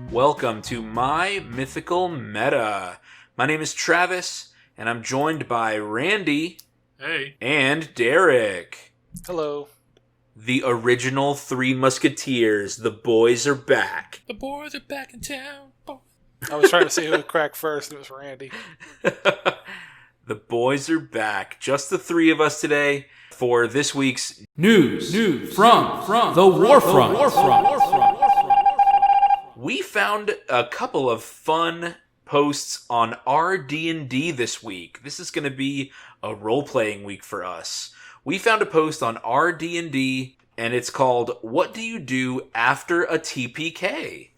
Welcome to My Mythical Meta. My name is Travis, and I'm joined by Randy. Hey. And Derek. Hello. The original Three Musketeers. The boys are back. The boys are back in town. I was trying to see who would crack first. It was Randy. The boys are back. Just the three of us today for this week's News from the Warfront. We found a couple of fun posts on our D&D this week. This is going to be a role-playing week for us. We found a post on our D&D, and it's called, What Do You Do After a TPK?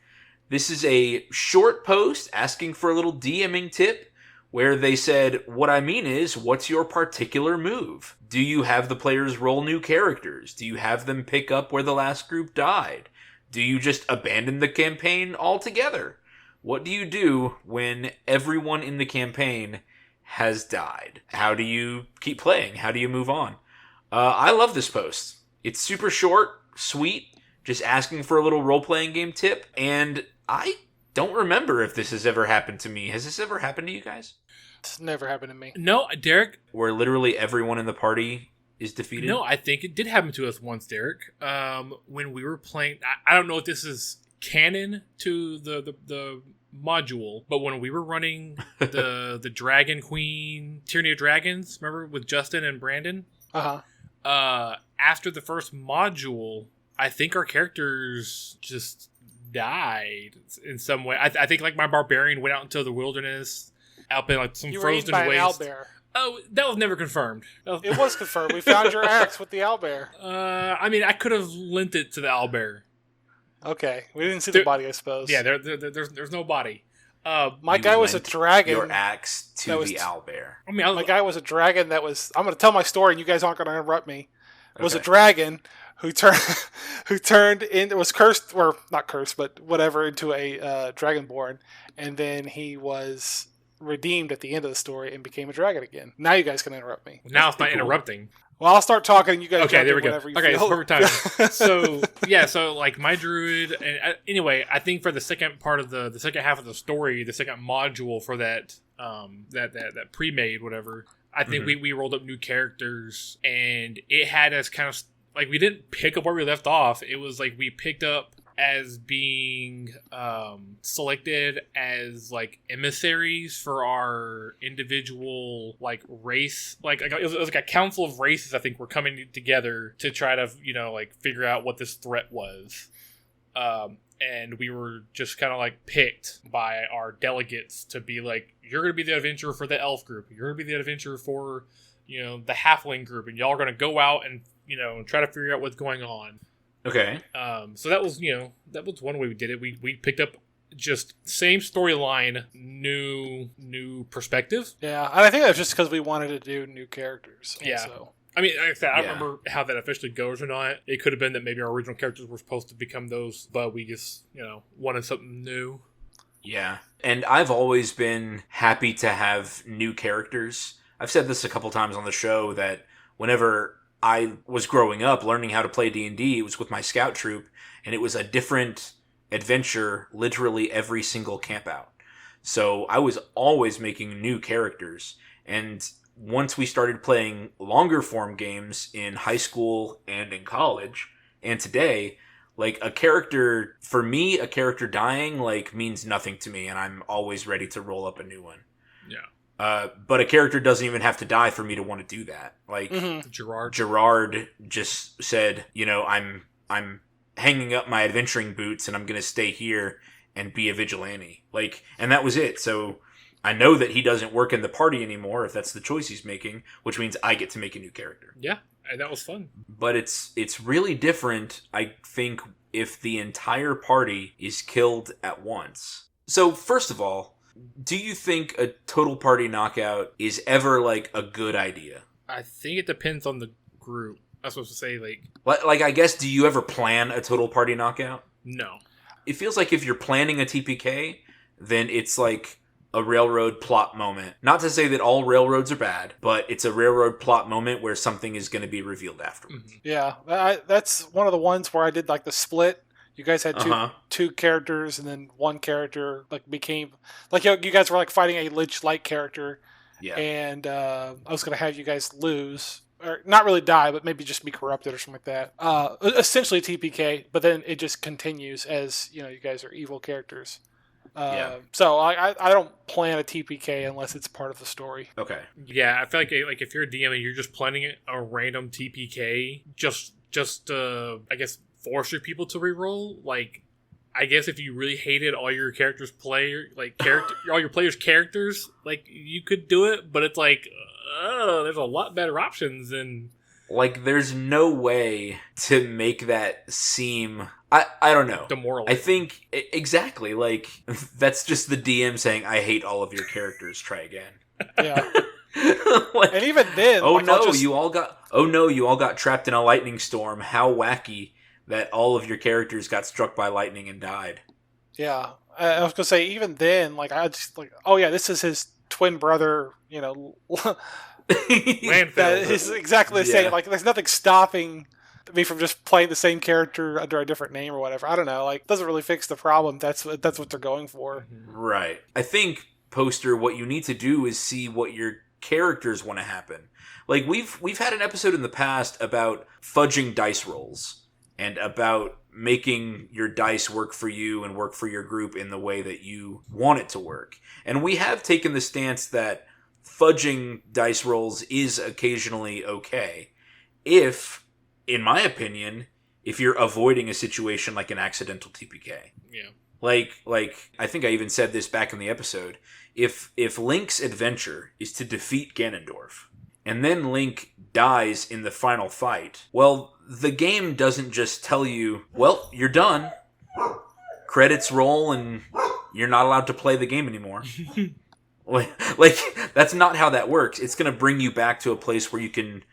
This is a short post asking for a little DMing tip, where they said, what I mean is, what's your particular move? Do you have the players roll new characters? Do you have them pick up where the last group died? Do you just abandon the campaign altogether? What do you do when everyone in the campaign has died? How do you keep playing? How do you move on? I love this post. It's super short, sweet, just asking for a little role-playing game tip, and I don't remember if this has ever happened to me. Has this ever happened to you guys? It's never happened to me. No, Derek. Where literally everyone in the party is defeated? No, I think it did happen to us once, Derek. When we were playing, I don't know if this is canon to the module, but when we were running the Dragon Queen Tyranny of Dragons, remember with Justin and Brandon? After the first module, I think our characters just died in some way. I think like my barbarian went out into the wilderness, out in like some frozen waste. An owlbear. Oh, that was never confirmed. It was confirmed. We found your axe with the owlbear. I mean, I could have lent it to the owlbear. Okay, we didn't see the body, I suppose. Yeah, there's no body. My guy was a dragon. Your axe to the owlbear. I mean, my guy was a dragon that was. I'm going to tell my story, and you guys aren't going to interrupt me. It was a dragon who turned into, was cursed, or not cursed, but whatever, into a dragonborn, and then he was redeemed at the end of the story and became a dragon again. Now you guys can interrupt me. Now it's not interrupting. Well, I'll start talking and you guys okay, there we go. Okay, it's perfect timing. so like my druid, and anyway, I think for the second part of the second half of the story, the second module for that that pre-made whatever, I think we rolled up new characters, and it had us kind of like, we didn't pick up where we left off. It was like we picked up as being selected as like emissaries for our individual like race, like it was like a council of races. I think were coming together to try to like figure out what this threat was, and we were just kind of like picked by our delegates to be like, you're going to be the adventurer for the elf group, you're going to be the adventurer for the halfling group, and y'all are going to go out and try to figure out what's going on. Okay. So that was one way we did it. We picked up just same storyline, new perspective. Yeah, and I think that's just because we wanted to do new characters. Also. Yeah. I mean, like I said, I don't remember how that officially goes or not. It could have been that maybe our original characters were supposed to become those, but we just, wanted something new. Yeah. And I've always been happy to have new characters. I've said this a couple times on the show that whenever I was growing up learning how to play D&D, it was with my scout troop, and it was a different adventure literally every single camp out. So I was always making new characters, and once we started playing longer form games in high school and in college, and today, like a character dying like means nothing to me, and I'm always ready to roll up a new one. Yeah. But a character doesn't even have to die for me to want to do that. Like Gerard just said, I'm hanging up my adventuring boots and I'm going to stay here and be a vigilante. Like, and that was it. So I know that he doesn't work in the party anymore if that's the choice he's making, which means I get to make a new character. Yeah, and that was fun. But it's really different, I think, if the entire party is killed at once. So first of all, do you think a total party knockout is ever, like, a good idea? I think it depends on the group. I was supposed to say, like, I guess, do you ever plan a total party knockout? No. It feels like if you're planning a TPK, then it's, like, a railroad plot moment. Not to say that all railroads are bad, but it's a railroad plot moment where something is going to be revealed afterwards. Yeah, that's one of the ones where I did like the split. You guys had two characters, and then one character like became like you guys were like fighting a lich-like character. Yeah. And I was going to have you guys lose, or not really die, but maybe just be corrupted or something like that. Essentially TPK, but then it just continues as you guys are evil characters. So I don't plan a TPK unless it's part of the story. Okay. Yeah, I feel like if you're a DM and you're just planning a random TPK, just I guess force your people to reroll. Like, I guess if you really hated all your characters all your players' characters, like you could do it, but it's like, there's a lot better options than. Like, there's no way to make that seem. I don't know. Demoralizing. I think exactly. Like, that's just the DM saying, "I hate all of your characters. Try again." Yeah. Like, and even then, you all got trapped in a lightning storm. How wacky that all of your characters got struck by lightning and died. Yeah, I was gonna say even then, like I just like, oh yeah, this is his twin brother. That is exactly the same. Like, there's nothing stopping me from just playing the same character under a different name or whatever. I don't know. Like, it doesn't really fix the problem. That's what they're going for. Right. I think, Poster, what you need to do is see what your characters want to happen. Like, we've had an episode in the past about fudging dice rolls and about making your dice work for you and work for your group in the way that you want it to work. And we have taken the stance that fudging dice rolls is occasionally okay if, in my opinion, if you're avoiding a situation like an accidental TPK. Yeah. Like I think I even said this back in the episode. If Link's adventure is to defeat Ganondorf, and then Link dies in the final fight, well, the game doesn't just tell you, well, you're done. Credits roll and you're not allowed to play the game anymore. Like, that's not how that works. It's going to bring you back to a place where you can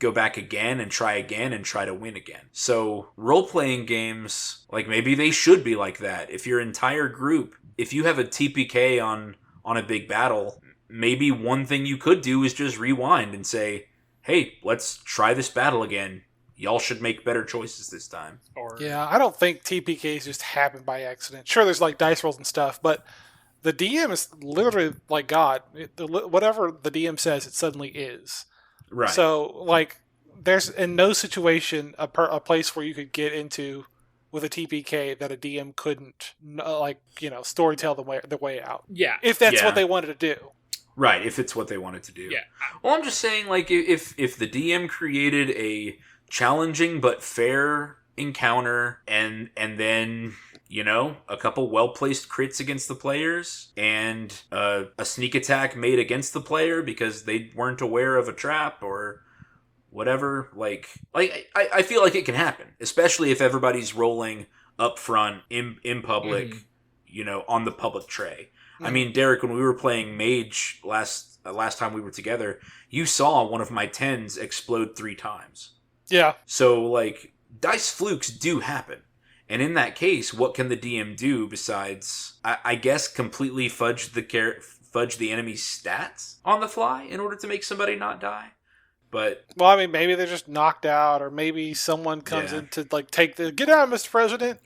go back again and try to win again. So role-playing games, like, maybe they should be like that. If your entire group, if you have a TPK on a big battle, maybe one thing you could do is just rewind and say, hey, let's try this battle again. Y'all should make better choices this time. Yeah, I don't think TPKs just happen by accident. Sure, there's like dice rolls and stuff, but the DM is literally like God. Whatever the DM says, it suddenly is. Right. So, like, there's in no situation a place where you could get into with a TPK that a DM couldn't, storytell the way out. Yeah. If that's what they wanted to do. Right, if it's what they wanted to do. Yeah. Well, I'm just saying, like, if the DM created a challenging but fair encounter and then, a couple well-placed crits against the players and a sneak attack made against the player because they weren't aware of a trap or whatever, like I feel like it can happen, especially if everybody's rolling up front in public, on the public tray. I mean, Derek, when we were playing Mage last time we were together, you saw one of my 10s explode 3 times. Yeah. So, like, dice flukes do happen. And in that case, what can the DM do besides, I guess, completely fudge the enemy's stats on the fly in order to make somebody not die? But well, I mean, maybe they're just knocked out, or maybe someone comes in to like take the get out, Mr. President.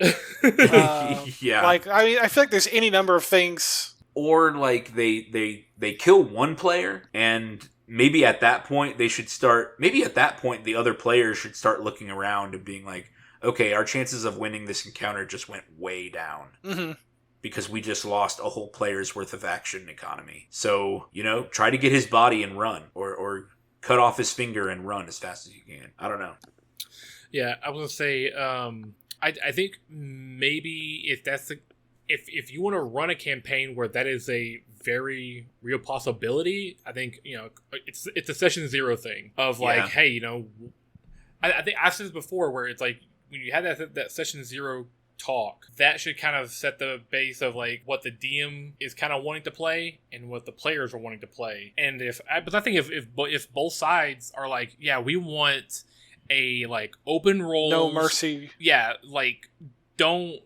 Yeah. Like, I mean, I feel like there's any number of things. Or like they kill one player, and maybe at that point the other players should start looking around and being like, okay, our chances of winning this encounter just went way down. Because we just lost a whole player's worth of action economy. So, try to get his body and run, or cut off his finger and run as fast as you can. I don't know. Yeah, I was gonna say, I think maybe if you want to run a campaign where that is a very real possibility, I think it's a session 0 thing of like, hey, I think I've said this before where it's like when you have that session 0 talk, that should kind of set the base of like what the DM is kind of wanting to play and what the players are wanting to play. And but I think if both sides are like, yeah, we want a like open roll, no mercy. Yeah, like don't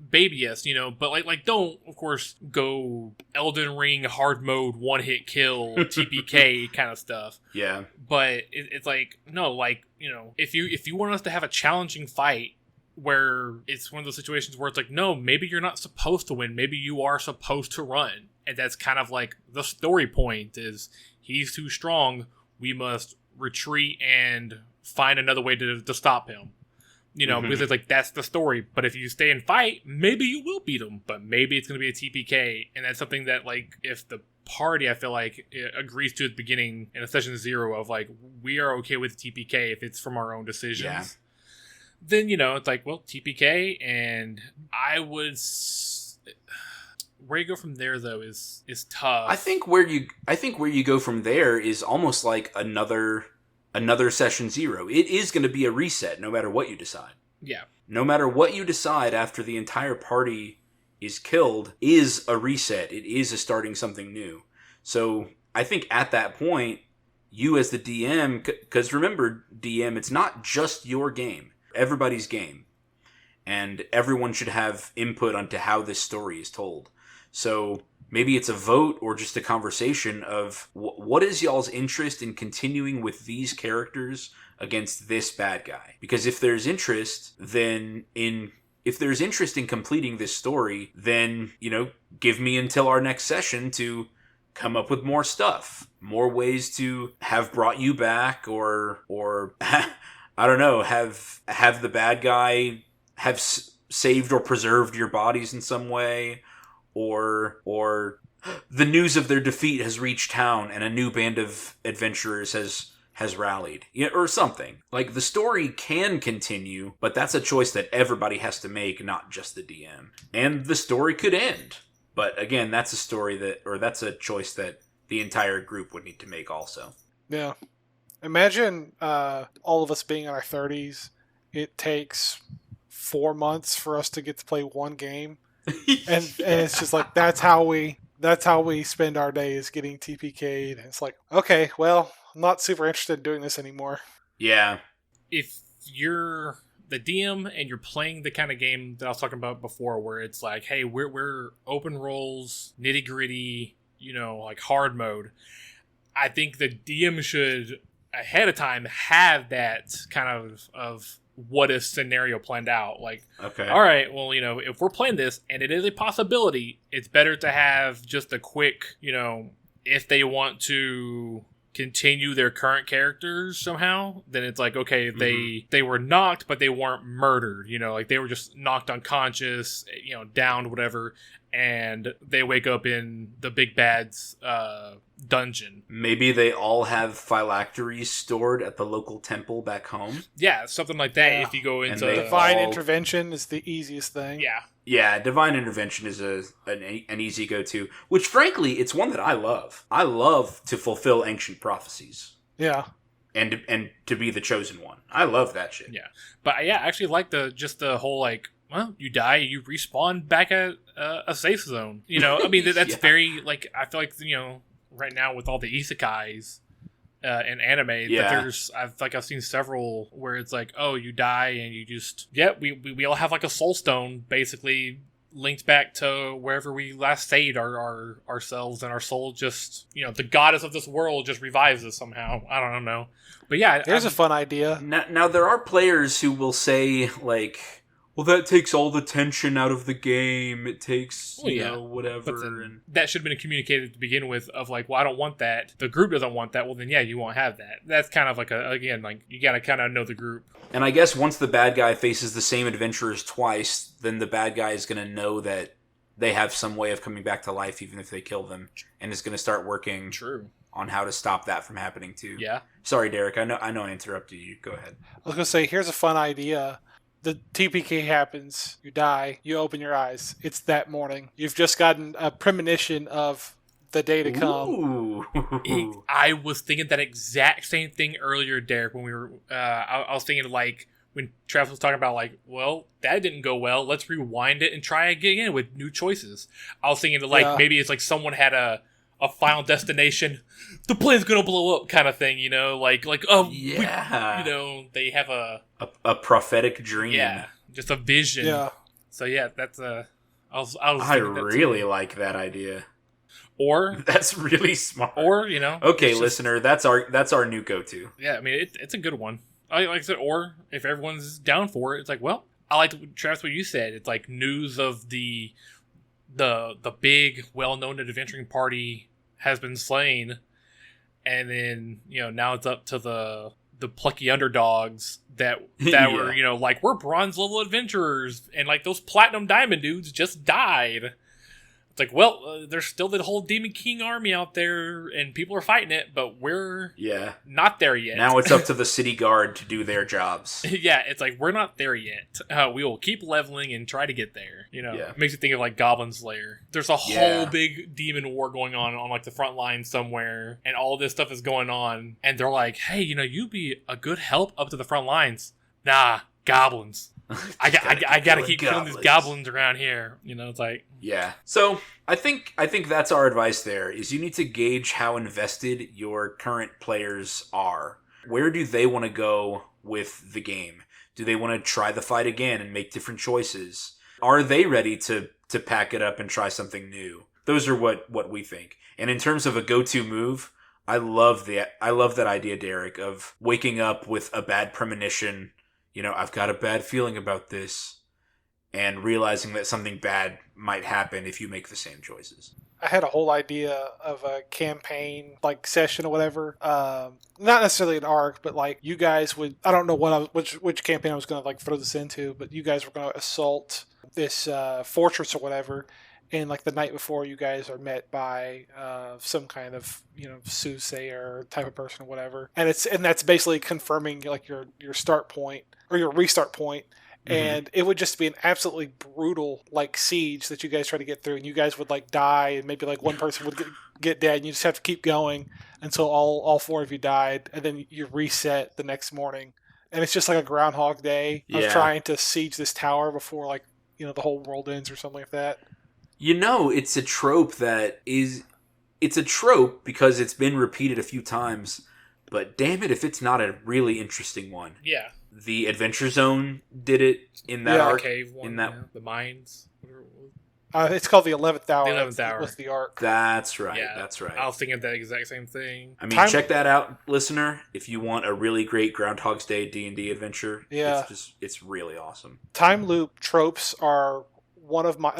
baby us, but like don't of course go Elden Ring hard mode, one hit kill, TPK kind of stuff. Yeah. But it's like, no, like, if you want us to have a challenging fight where it's one of those situations where it's like, no, maybe you're not supposed to win, maybe you are supposed to run, and that's kind of like the story point is he's too strong, we must retreat and find another way to stop him. Because it's like, that's the story. But if you stay and fight, maybe you will beat him. But maybe it's going to be a TPK. And that's something that, like, if the party, I feel like, agrees to at the beginning in a session 0 of, like, we are okay with TPK if it's from our own decisions. Yeah. Then, it's like, well, TPK. And I would... Where you go from there, though, is tough. I think where you go from there is almost like another session 0. It is going to be a reset no matter what you decide. Yeah. No matter what you decide after the entire party is killed is a reset. It is a starting something new. So I think at that point, you as the DM, because remember, DM, it's not just your game. Everybody's game. And everyone should have input onto how this story is told. So maybe it's a vote or just a conversation of what is y'all's interest in continuing with these characters against this bad guy? Because if there's interest, in completing this story, then, give me until our next session to come up with more stuff, more ways to have brought you back, or I don't know, have the bad guy have saved or preserved your bodies in some way. Or the news of their defeat has reached town and a new band of adventurers has rallied. Or something. Like, the story can continue, but that's a choice that everybody has to make, not just the DM. And the story could end. But again, that's that's a choice that the entire group would need to make also. Yeah. Imagine all of us being in our 30s. It takes 4 months for us to get to play one game. And it's just like that's how we spend our days getting TPK'd. And it's like, okay, well, I'm not super interested in doing this anymore. Yeah. If you're the DM and you're playing the kind of game that I was talking about before, where it's like, hey, we're open roles, nitty gritty, like hard mode. I think the DM should ahead of time have that kind of what if scenario planned out. Like, okay, all right, well, if we're playing this and it is a possibility, it's better to have just a quick, if they want to continue their current characters somehow, then it's like, okay, they were knocked, but they weren't murdered, like they were just knocked unconscious, downed, whatever, and they wake up in the big bad's dungeon. Maybe they all have phylacteries stored at the local temple back home. Yeah, something like that. Yeah. If you go into Divine Intervention is the easiest thing. Yeah, Divine Intervention is an easy go-to, which frankly, it's one that I love. I love to fulfill ancient prophecies. Yeah. And to be the chosen one. I love that shit. Yeah. But I actually like the whole, like, well, you die, you respawn back at a safe zone. I mean, that's very, like, I feel like, right now with all the isekais in anime, that I've seen several where it's like, oh, you die and you just, we all have like a soul stone basically linked back to wherever we last stayed ourselves, and our soul just, the goddess of this world just revives us somehow. I don't know. But yeah. Here's a fun idea. Now there are players who will say, like, well, that takes all the tension out of the game. It takes, whatever. But then that should have been communicated to begin with of like, well, I don't want that. The group doesn't want that. Well, then, you won't have that. That's kind of like, you got to kind of know the group. And I guess once the bad guy faces the same adventurers twice, then the bad guy is going to know that they have some way of coming back to life even if they kill them. And is going to start working on how to stop that from happening too. Yeah. Sorry, Derek. I know I interrupted you. Go ahead. I was going to say, here's a fun idea. The TPK happens, you die, you open your eyes. It's that morning. You've just gotten a premonition of the day to come. Ooh. I was thinking that exact same thing earlier, Derek, when we were... I was thinking, like, when Travis was talking about, like, well, that didn't go well. Let's rewind it and try again with new choices. I was thinking, like, maybe it's like someone had a final destination, the plane's gonna blow up kind of thing, like they have a prophetic dream. Yeah, just a vision. Yeah. So yeah, that's I was I thinking that really too. like that idea. Or That's really smart. or Okay, it's just- listener, that's our new go-to. yeah, I mean it's a good one. Like I said, or if everyone's down for it, it's like, well, I like Travis what you said. It's like news of the big well-known adventuring party has been slain, and then now it's up to the plucky underdogs that Yeah. were like, we're bronze level adventurers, and like those platinum diamond dudes just died. It's like, well, there's still the whole Demon King army out there, and people are fighting it, but we're Yeah. not there yet. Now it's up to the city guard to do their jobs. yeah, it's like, we're not there yet. We will keep leveling and try to get there. Yeah. It makes you think of like Goblin Slayer. There's a whole big demon war going on like the front line somewhere, and all this stuff is going on, and they're like, hey, you'd be a good help up to the front lines. Nah, goblins. I gotta keep killing these goblins around here. It's like, Yeah. So I think that's our advice there, is you need to gauge how invested your current players are. Where do they want to go with the game? Do they want to try the fight again and make different choices? Are they ready to pack it up and try something new? Those are what we think. And in terms of a go-to move, I love that idea, Derek, of waking up with a bad premonition. I've got a bad feeling about this, and realizing that something bad might happen if you make the same choices. I had a whole idea of a campaign session or whatever. Not necessarily an arc, but you guys would, I don't know which campaign I was going to throw this into, but you guys were going to assault this fortress or whatever. And the night before, you guys are met by some kind of soothsayer type of person or whatever, and that's basically confirming your start point or your restart point. Mm-hmm. And it would just be an absolutely brutal siege that you guys try to get through, and you guys would die, and maybe one person would get dead, and you just have to keep going until all four of you died, and then you reset the next morning, and it's just like a Groundhog Day of trying to siege this tower before the whole world ends or something like that. It's a trope it's a trope because it's been repeated a few times, but damn it if it's not a really interesting one. Yeah. The Adventure Zone did it in that arc. Cave one, the mines. It's called the 11th Hour. The 11th Hour. With the arc. That's right. Yeah, that's right. I was thinking of that exact same thing. I mean, check that out, listener. If you want a really great Groundhog's Day D&D adventure, it's really awesome. Time loop tropes are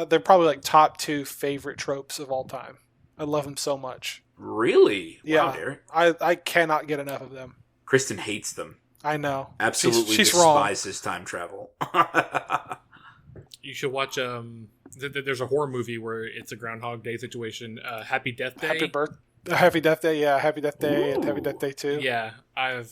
they're probably top 2 favorite tropes of all time. I love them so much. Really? Yeah. Wow, Derek. I cannot get enough of them. Kristen hates them. I know. Absolutely she's despises time travel. You should watch there's a horror movie where it's a Groundhog Day situation. Happy Death Day. Happy Death Day, yeah. Happy Death Day. Ooh. And Happy Death Day 2. Yeah, I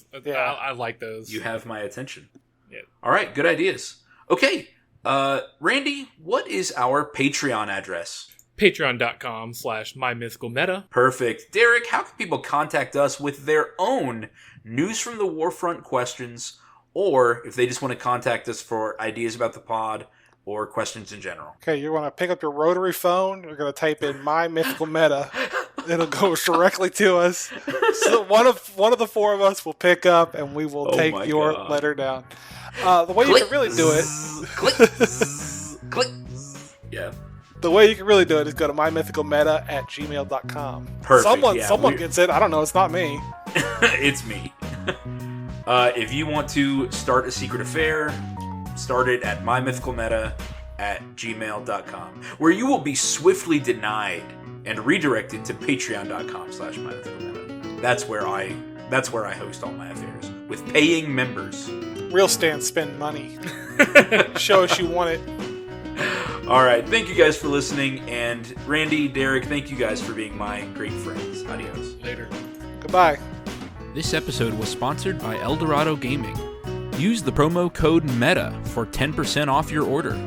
like those. You have my attention. Yeah. All right, good ideas. Okay, Randy, what is our Patreon address? Patreon.com/MyMythicalMeta. Perfect. Derek, how can people contact us with their own News from the Warfront questions, or if they just want to contact us for ideas about the pod or questions in general? Okay, you want to pick up your rotary phone, you're going to type in My Mythical Meta. It'll go directly to us. So one of the four of us will pick up, and we will take your letter down. The way you can really do it... Click. Click. Yeah. The way you can really do it is go to mymythicalmeta@gmail.com. Perfect. Someone gets it. I don't know. It's not me. It's me. If you want to start a secret affair, start it at mymythicalmeta@gmail.com, where you will be swiftly denied and redirected to patreon.com/mymythicalmeta. That's where I host all my affairs with paying members. Real stands spend money. Show us you want it. All right, thank you guys for listening, and Randy, Derek, thank you guys for being my great friends. Adios. Later. Goodbye. This episode was sponsored by Eldorado Gaming. Use the promo code META for 10% off your order.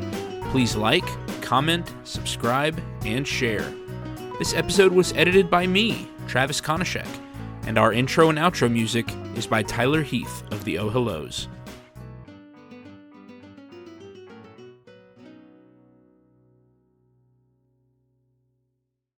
Please like, comment, subscribe, and share. This episode was edited by me, Travis Konishek, and our intro and outro music is by Tyler Heath of the Oh Hellos.